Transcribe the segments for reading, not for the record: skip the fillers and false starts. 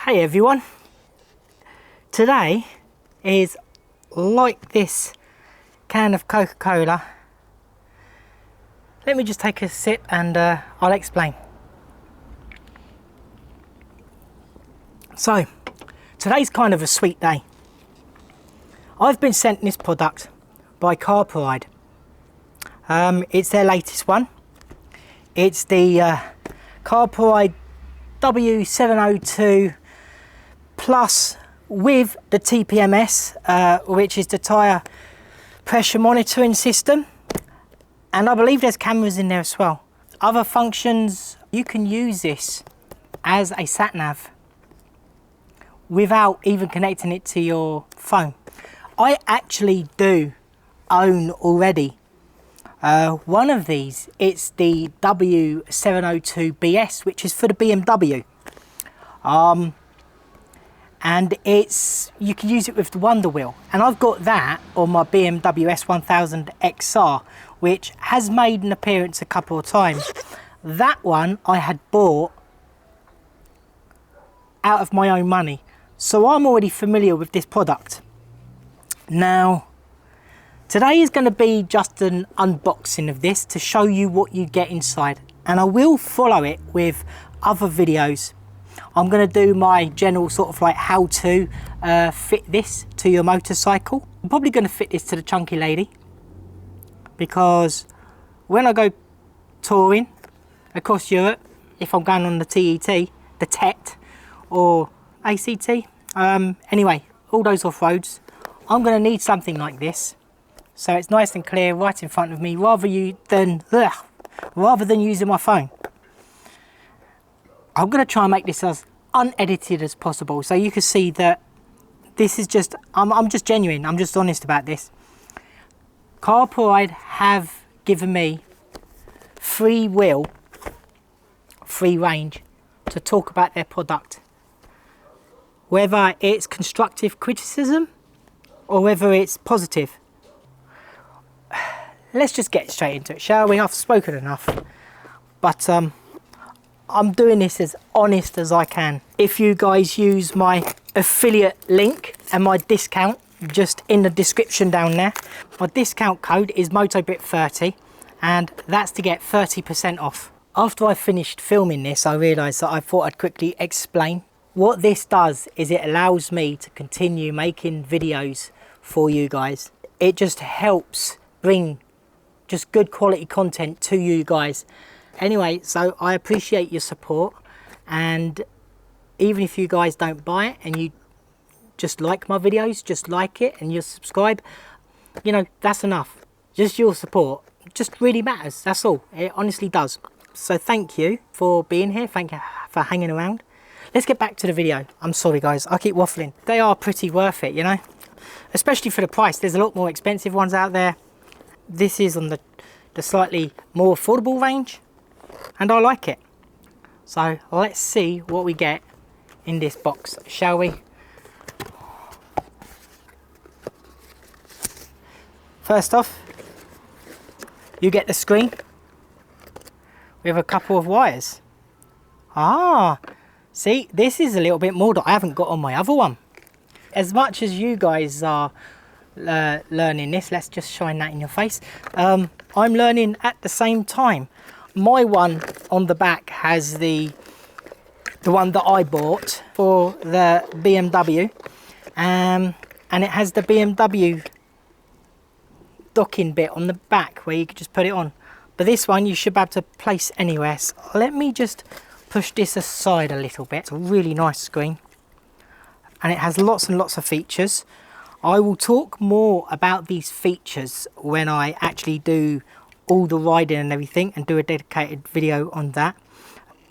Hey everyone, today is like this can of Coca-Cola. Let me just take a sip and I'll explain. So, today's kind of a sweet day. I've been sent this product by Carpuride. It's their latest one. It's the Carpuride W702 Plus with the TPMS, which is the tyre pressure monitoring system, and I believe there's cameras in there as well. Other functions, you can use this as a sat-nav without even connecting it to your phone. I actually do own already one of these. It's the W702BS, which is for the BMW. And you can use it with the Wonder Wheel, and I've got that on my BMW S1000XR, which has made an appearance a couple of times. That one I had bought out of my own money, so I'm already familiar with this product. Now today is going to be just an unboxing of this to show you what you get inside, and I will follow it with other videos. I'm going to do my general sort of like how to fit this to your motorcycle. I'm probably going to fit this to the chunky lady, because when I go touring across Europe, if I'm going on the TET, the TET or ACT, anyway, all those off-roads, I'm going to need something like this. So it's nice and clear right in front of me, rather than using my phone. I'm going to try and make this as unedited as possible, so you can see that this is just, I'm just genuine, I'm just honest about this. Carpuride have given me free range to talk about their product. Whether it's constructive criticism or whether it's positive. Let's just get straight into it, shall we? I've spoken enough, but I'm doing this as honest as I can. If you guys use my affiliate link and my discount just in the description down there, my discount code is MotoBit30, and that's to get 30% off. After I finished filming this, I realised that I thought I'd quickly explain. What this does is it allows me to continue making videos for you guys. It just helps bring just good quality content to you guys. Anyway, so I appreciate your support, and even if you guys don't buy it and you just like my videos, just like it and you subscribe, you know, that's enough. Just your support just really matters, that's all. It honestly does. So thank you for being here, thank you for hanging around. Let's get back to the video. I'm sorry guys, I keep waffling. They are pretty worth it, you know, especially for the price. There's a lot more expensive ones out there. This is on the slightly more affordable range, and I like it. So let's see what we get in this box, shall we? First off, you get the screen with a couple of wires. See, this is a little bit more that I haven't got on my other one. As much as you guys are learning this, let's just shine that in your face, I'm learning at the same time. My one on the back has the one that I bought for the BMW, and it has the BMW docking bit on the back where you could just put it on. But this one you should be able to place anywhere. So let me just push this aside a little bit. It's a really nice screen, and it has lots and lots of features. I will talk more about these features when I actually do all the riding and everything, and do a dedicated video on that.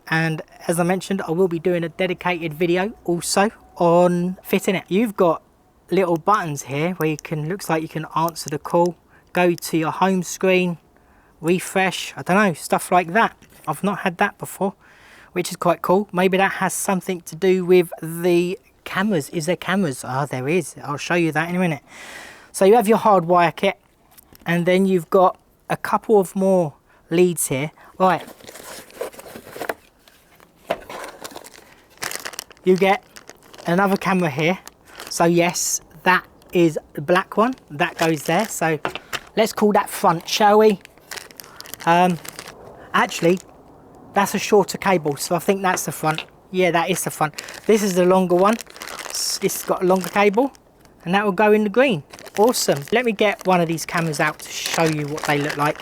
And as I mentioned, I will be doing a dedicated video also on fitting it. You've got little buttons here where you can, looks like you can answer the call, go to your home screen, refresh, I don't know, stuff like that. I've not had that before, which is quite cool. Maybe that has something to do with the cameras. Is there cameras? There is. I'll show you that in a minute. So you have your hardwire kit, and then you've got a couple of more leads here. Right, you get another camera here. So yes, that is the black one. That goes there. So let's call that front, shall we? Actually, that's a shorter cable, so I think that's the front. Yeah, that is the front. This is the longer one. This has got a longer cable, and that will go in the green. Awesome. Let me get one of these cameras out to show you what they look like,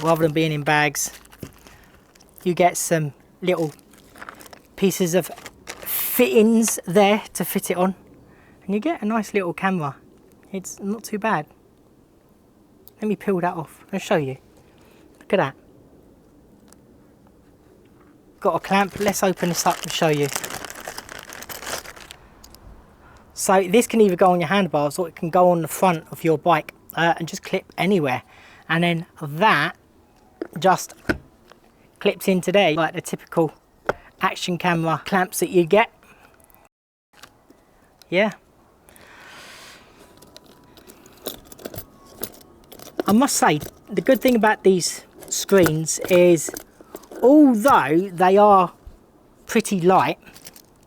rather than being in bags. You get some little pieces of fittings there to fit it on, and you get a nice little camera. It's not too bad. Let me peel that off and show you. Look at that. Got a clamp. Let's open this up and show you. So this can either go on your handlebars or it can go on the front of your bike and just clip anywhere. And then that just clips into there, like the typical action camera clamps that you get. Yeah. I must say, the good thing about these screens is, although they are pretty light,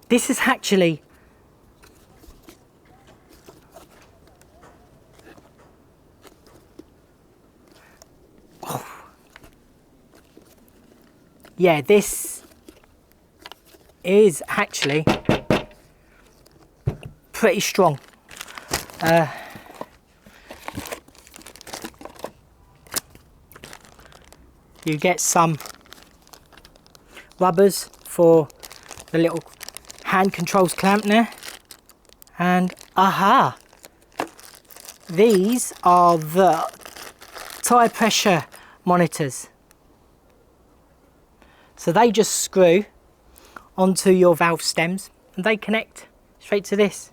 this is actually yeah, this is actually pretty strong. You get some rubbers for the little hand controls clamp there, and aha, these are the tire pressure monitors. So they just screw onto your valve stems and they connect straight to this.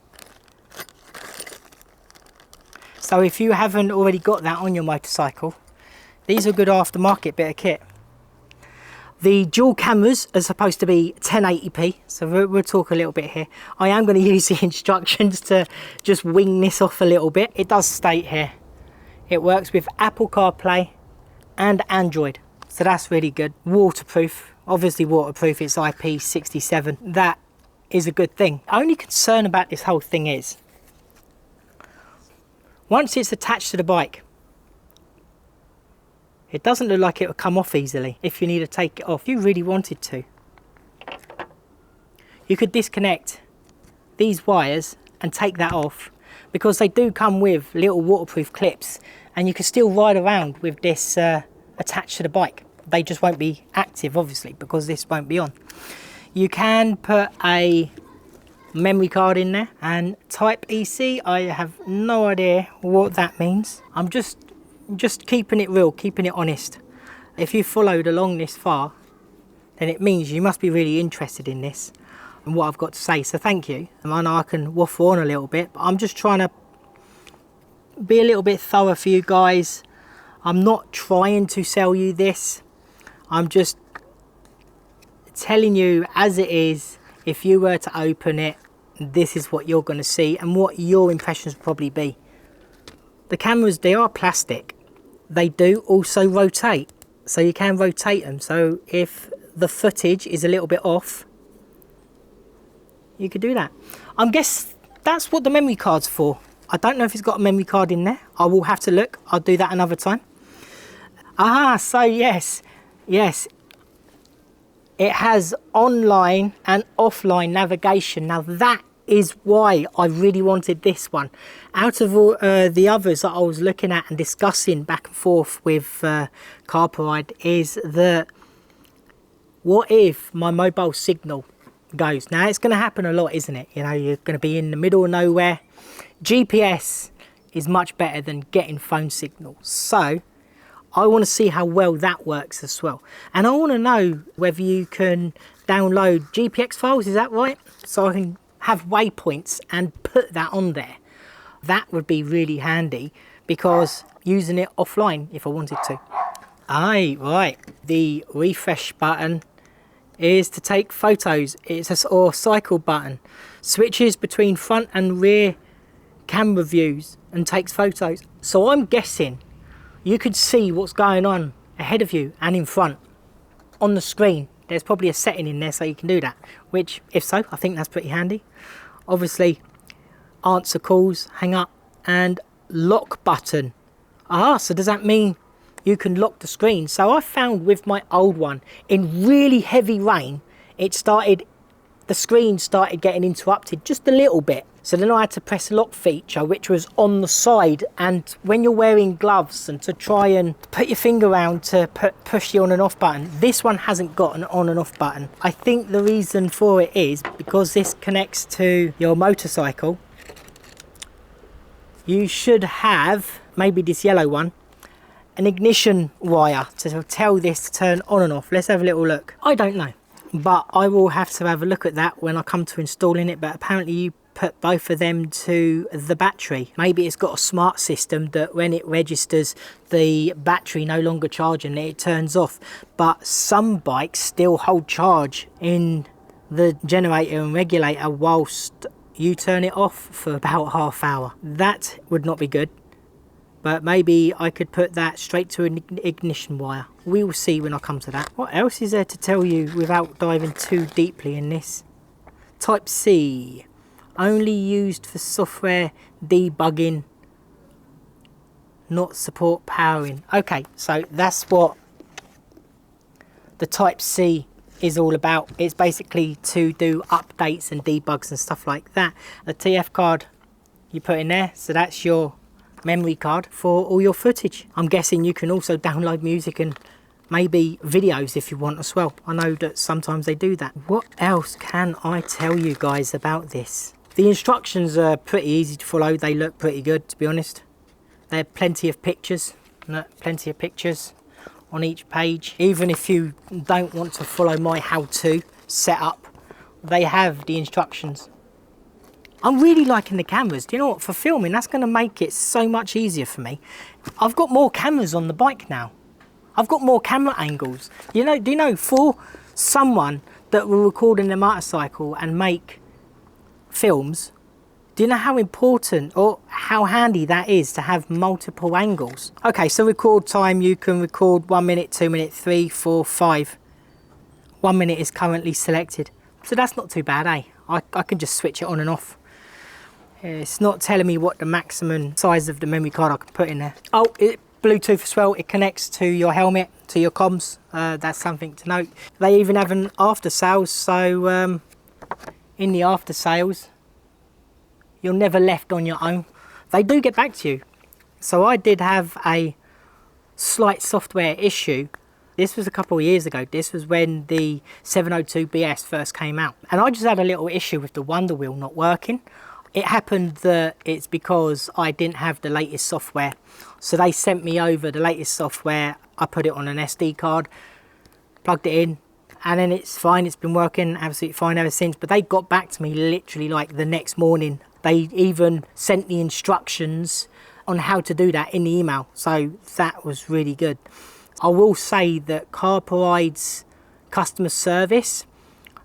So if you haven't already got that on your motorcycle, these are a good aftermarket bit of kit. The dual cameras are supposed to be 1080p, so we'll talk a little bit here. I am going to use the instructions to just wing this off a little bit. It does state here, it works with Apple CarPlay and Android, so that's really good. Waterproof, obviously waterproof, it's IP67. That is a good thing. Only concern about this whole thing is, once it's attached to the bike, it doesn't look like it will come off easily if you need to take it off. If you really wanted to, you could disconnect these wires and take that off, because they do come with little waterproof clips, and you can still ride around with this attached to the bike. They just won't be active, obviously, because this won't be on. You can put a memory card in there, and type EC, I have no idea what that means. I'm just keeping it real, keeping it honest. If you followed along this far, then it means you must be really interested in this and what I've got to say, so thank you. I know I can waffle on a little bit, but I'm just trying to be a little bit thorough for you guys. I'm not trying to sell you this, I'm just telling you as it is. If you were to open it, this is what you're going to see and what your impressions will probably be. The cameras, they are plastic. They do also rotate, so you can rotate them. So if the footage is a little bit off, you could do that. I guess that's what the memory card's for. I don't know if it's got a memory card in there. I will have to look. I'll do that another time. Ah, so yes, it has online and offline navigation. Now that is why I really wanted this one. Out of all the others that I was looking at and discussing back and forth with Carpuride, is that what if my mobile signal goes? Now it's going to happen a lot, isn't it? You know, you're going to be in the middle of nowhere. GPS is much better than getting phone signals. So I want to see how well that works as well. And I want to know whether you can download GPX files, is that right? So I can have waypoints and put that on there. That would be really handy, because using it offline if I wanted to. Aye, right. The refresh button is to take photos. It's a cycle button. Switches between front and rear camera views and takes photos. So I'm guessing you could see what's going on ahead of you and in front on the screen there's probably a setting in there so you can do that, which if so, I think that's pretty handy. Obviously, answer calls, hang up, and lock button. So does that mean you can lock the screen? So I found with my old one, in really heavy rain, the screen started getting interrupted just a little bit. So then I had to press the lock feature, which was on the side, and when you're wearing gloves and to try and put your finger around to push the on and off button, this one hasn't got an on and off button. I think the reason for it is because this connects to your motorcycle. You should have, maybe this yellow one, an ignition wire to tell this to turn on and off. Let's have a little look. I don't know, but I will have to have a look at that when I come to installing it. But apparently you put both of them to the battery. Maybe it's got a smart system that when it registers the battery no longer charging, it turns off. But some bikes still hold charge in the generator and regulator whilst you turn it off for about half hour. That would not be good, but maybe I could put that straight to an ignition wire. We will see when I come to that. What else is there to tell you without diving too deeply in this? Type C, only used for software debugging, not support powering. Okay, so that's what the Type C is all about. It's basically to do updates and debugs and stuff like that. The TF card you put in there, so that's your memory card for all your footage. I'm guessing you can also download music and maybe videos if you want as well. I know that sometimes they do that. What else can I tell you guys about this? The instructions are pretty easy to follow. They look pretty good, to be honest. There are plenty of pictures, on each page. Even if you don't want to follow my how-to setup, they have the instructions. I'm really liking the cameras. Do you know what? For filming, that's going to make it so much easier for me. I've got more cameras on the bike now. I've got more camera angles. Do you know, for someone that will record in their motorcycle and make films, do you know how important or how handy that is to have multiple angles? Okay, so record time, you can record 1 minute, 2 minutes, 3, 4, 5. 1 minute is currently selected. So that's not too bad, eh? I can just switch it on and off. It's not telling me what the maximum size of the memory card I can put in there. Oh, Bluetooth as well. It connects to your helmet, to your comms. That's something to note. They even have an after sales, so in the after sales, you're never left on your own. They do get back to you. So I did have a slight software issue. This was a couple of years ago. This was when the 702BS first came out. And I just had a little issue with the wonder wheel not working. It happened that it's because I didn't have the latest software. So they sent me over the latest software. I put it on an SD card, plugged it in, and then it's fine. It's been working absolutely fine ever since. But they got back to me literally like the next morning. They even sent the instructions on how to do that in the email. So that was really good. I will say that Carpuride's customer service,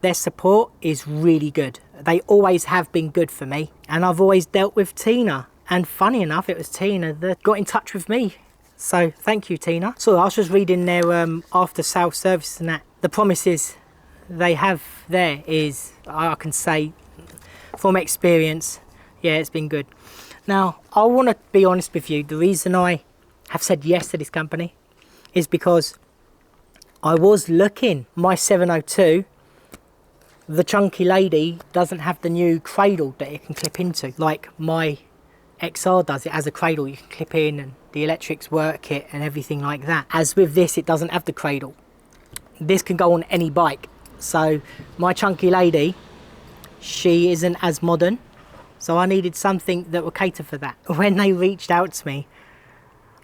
their support is really good. They always have been good for me. And I've always dealt with Tina. And funny enough, it was Tina that got in touch with me. So thank you, Tina. So I was just reading their after sales service and that. The promises they have there is, I can say from experience, yeah, it's been good. Now, I want to be honest with you. The reason I have said yes to this company is because I was looking. My 702, the chunky lady, doesn't have the new cradle that it can clip into like my XR does. It has a cradle you can clip in and the electrics work it and everything like that. As with this, it doesn't have the cradle. This can go on any bike. So my chunky lady, she isn't as modern. So I needed something that would cater for that. When they reached out to me,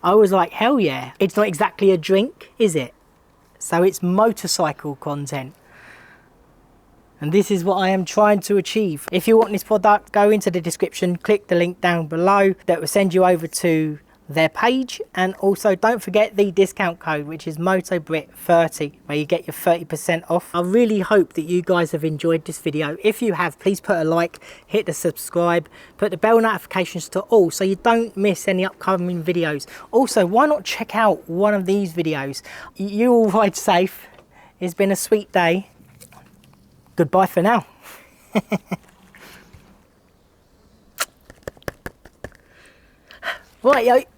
I was like, hell yeah. It's not exactly a drink, is it? So it's motorcycle content. And this is what I am trying to achieve. If you want this product, go into the description, click the link down below that will send you over to their page. And also don't forget the discount code, which is MotoBrit30, where you get your 30% off. I really hope that you guys have enjoyed this video. If you have, please put a like, hit the subscribe, put the bell notifications to all so you don't miss any upcoming videos. Also, why not check out one of these videos? You all ride safe. It's been a sweet day. Goodbye for now. Right, yo.